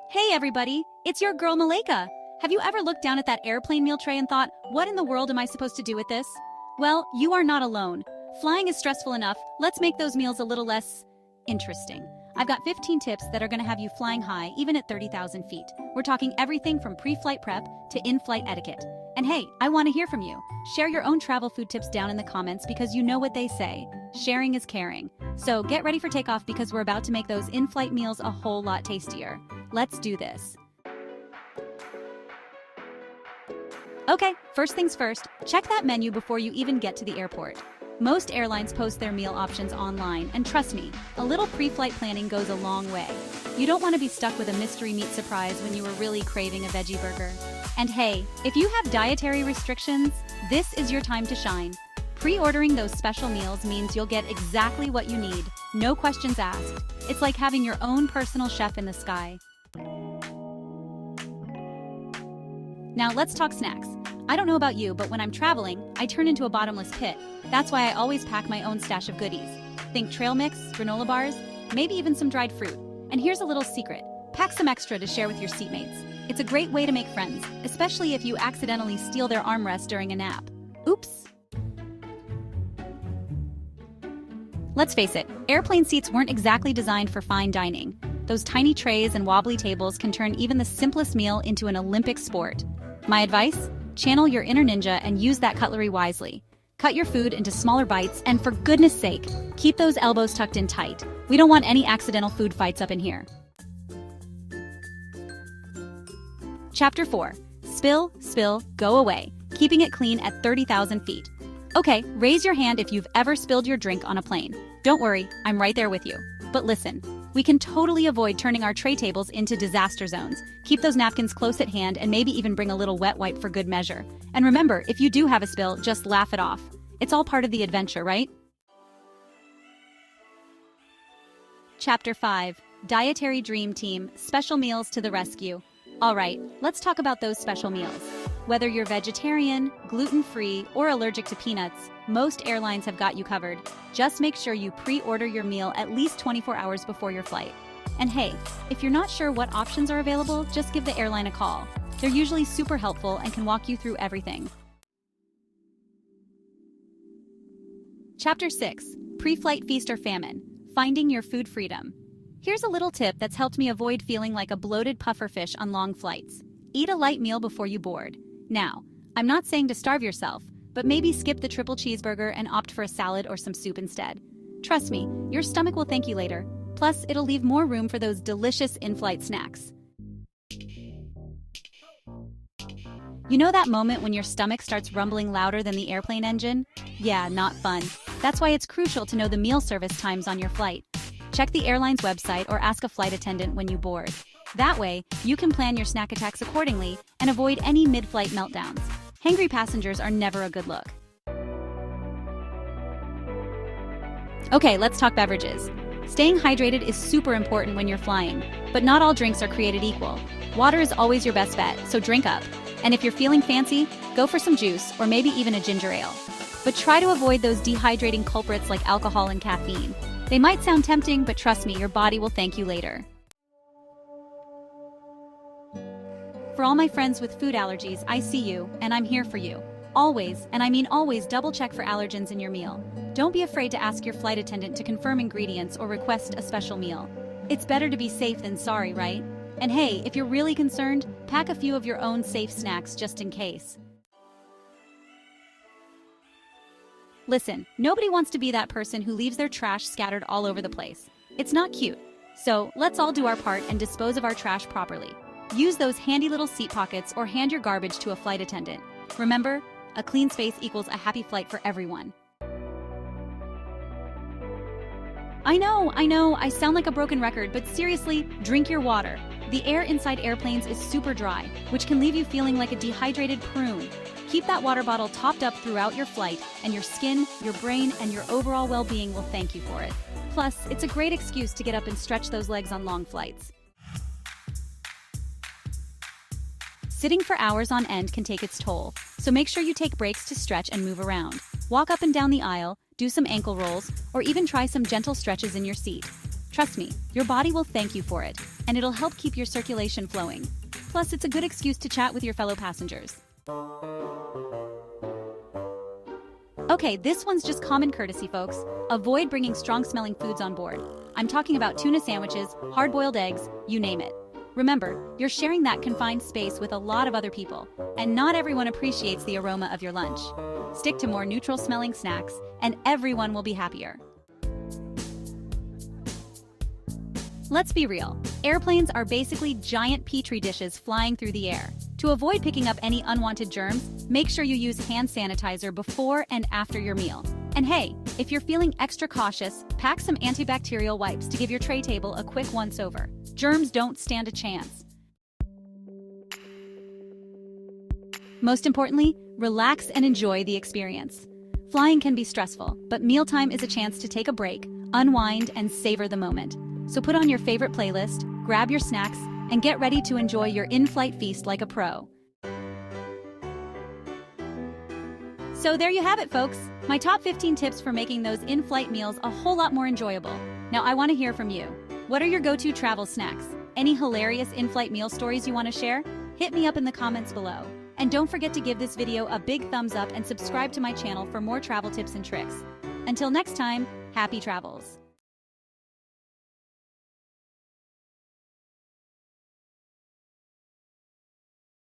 Hey everybody, it's your girl Malika. Have you ever looked down at that airplane meal tray and thought, what in the world am I supposed to do with this? Well, you are not alone. Flying is stressful enough, let's make those meals a little less interesting. I've got 15 tips that are going to have you flying high even at 30,000 feet. We're talking everything from pre-flight prep to in-flight etiquette. And hey, I want to hear from you. Share your own travel food tips down in the comments because you know what they say. Sharing is caring. So get ready for takeoff because we're about to make those in-flight meals a whole lot tastier. Let's do this. Okay, first things first, check that menu before you even get to the airport. Most airlines post their meal options online, and trust me, a little pre-flight planning goes a long way. You don't want to be stuck with a mystery meat surprise when you were really craving a veggie burger. And hey, if you have dietary restrictions, this is your time to shine. Pre-ordering those special meals means you'll get exactly what you need, no questions asked. It's like having your own personal chef in the sky. Now let's talk snacks. I don't know about you, but when I'm traveling, I turn into a bottomless pit. That's why I always pack my own stash of goodies. Think trail mix, granola bars, maybe even some dried fruit. And here's a little secret. Pack some extra to share with your seatmates. It's a great way to make friends, especially if you accidentally steal their armrest during a nap. Oops. Let's face it, airplane seats weren't exactly designed for fine dining. Those tiny trays and wobbly tables can turn even the simplest meal into an Olympic sport. My advice? Channel your inner ninja and use that cutlery wisely. Cut your food into smaller bites, and for goodness sake, keep those elbows tucked in tight. We don't want any accidental food fights up in here. Chapter 4. Spill, spill, go away. Keeping it clean at 30,000 feet. Okay, raise your hand if you've ever spilled your drink on a plane. Don't worry, I'm right there with you. But listen, we can totally avoid turning our tray tables into disaster zones. Keep those napkins close at hand and maybe even bring a little wet wipe for good measure. And remember, if you do have a spill, just laugh it off. It's all part of the adventure, right? Chapter 5. Dietary Dream Team, Special Meals to the Rescue. All right, let's talk about those special meals. Whether you're vegetarian, gluten-free, or allergic to peanuts, most airlines have got you covered. Just make sure you pre-order your meal at least 24 hours before your flight. And hey, if you're not sure what options are available, just give the airline a call. They're usually super helpful and can walk you through everything. Chapter 6. Pre-flight Feast or Famine, Finding Your Food Freedom. Here's a little tip that's helped me avoid feeling like a bloated pufferfish on long flights. Eat a light meal before you board. Now, I'm not saying to starve yourself, but maybe skip the triple cheeseburger and opt for a salad or some soup instead. Trust me, your stomach will thank you later. Plus, it'll leave more room for those delicious in-flight snacks. You know that moment when your stomach starts rumbling louder than the airplane engine? Yeah, not fun. That's why it's crucial to know the meal service times on your flight. Check the airline's website or ask a flight attendant when you board. That way, you can plan your snack attacks accordingly and avoid any mid-flight meltdowns. Hangry passengers are never a good look. Okay, let's talk beverages. Staying hydrated is super important when you're flying, but not all drinks are created equal. Water is always your best bet, so drink up. And if you're feeling fancy, go for some juice or maybe even a ginger ale. But try to avoid those dehydrating culprits like alcohol and caffeine. They might sound tempting, but trust me, your body will thank you later. For all my friends with food allergies, I see you, and I'm here for you. Always, and I mean always, double check for allergens in your meal. Don't be afraid to ask your flight attendant to confirm ingredients or request a special meal. It's better to be safe than sorry, right? And hey, if you're really concerned, pack a few of your own safe snacks just in case. Listen, nobody wants to be that person who leaves their trash scattered all over the place. It's not cute. So let's all do our part and dispose of our trash properly. Use those handy little seat pockets or hand your garbage to a flight attendant. Remember, a clean space equals a happy flight for everyone. I know, I sound like a broken record, but seriously, drink your water. The air inside airplanes is super dry, which can leave you feeling like a dehydrated prune. Keep that water bottle topped up throughout your flight, and your skin, your brain, and your overall well-being will thank you for it. Plus, it's a great excuse to get up and stretch those legs on long flights. Sitting for hours on end can take its toll, so make sure you take breaks to stretch and move around. Walk up and down the aisle, do some ankle rolls, or even try some gentle stretches in your seat. Trust me, your body will thank you for it, and it'll help keep your circulation flowing. Plus, it's a good excuse to chat with your fellow passengers. Okay, this one's just common courtesy, folks. Avoid bringing strong-smelling foods on board. I'm talking about tuna sandwiches, hard-boiled eggs, you name it. Remember, you're sharing that confined space with a lot of other people, and not everyone appreciates the aroma of your lunch. Stick to more neutral-smelling snacks, and everyone will be happier. Let's be real. Airplanes are basically giant petri dishes flying through the air. To avoid picking up any unwanted germs, make sure you use hand sanitizer before and after your meal. And hey, if you're feeling extra cautious, pack some antibacterial wipes to give your tray table a quick once-over. Germs don't stand a chance. Most importantly, relax and enjoy the experience. Flying can be stressful, but mealtime is a chance to take a break, unwind, and savor the moment. So put on your favorite playlist, grab your snacks, and get ready to enjoy your in-flight feast like a pro. So there you have it, folks. My top 15 tips for making those in-flight meals a whole lot more enjoyable. Now I want to hear from you. What are your go-to travel snacks? Any hilarious in-flight meal stories you want to share? Hit me up in the comments below. And don't forget to give this video a big thumbs up and subscribe to my channel for more travel tips and tricks. Until next time, happy travels.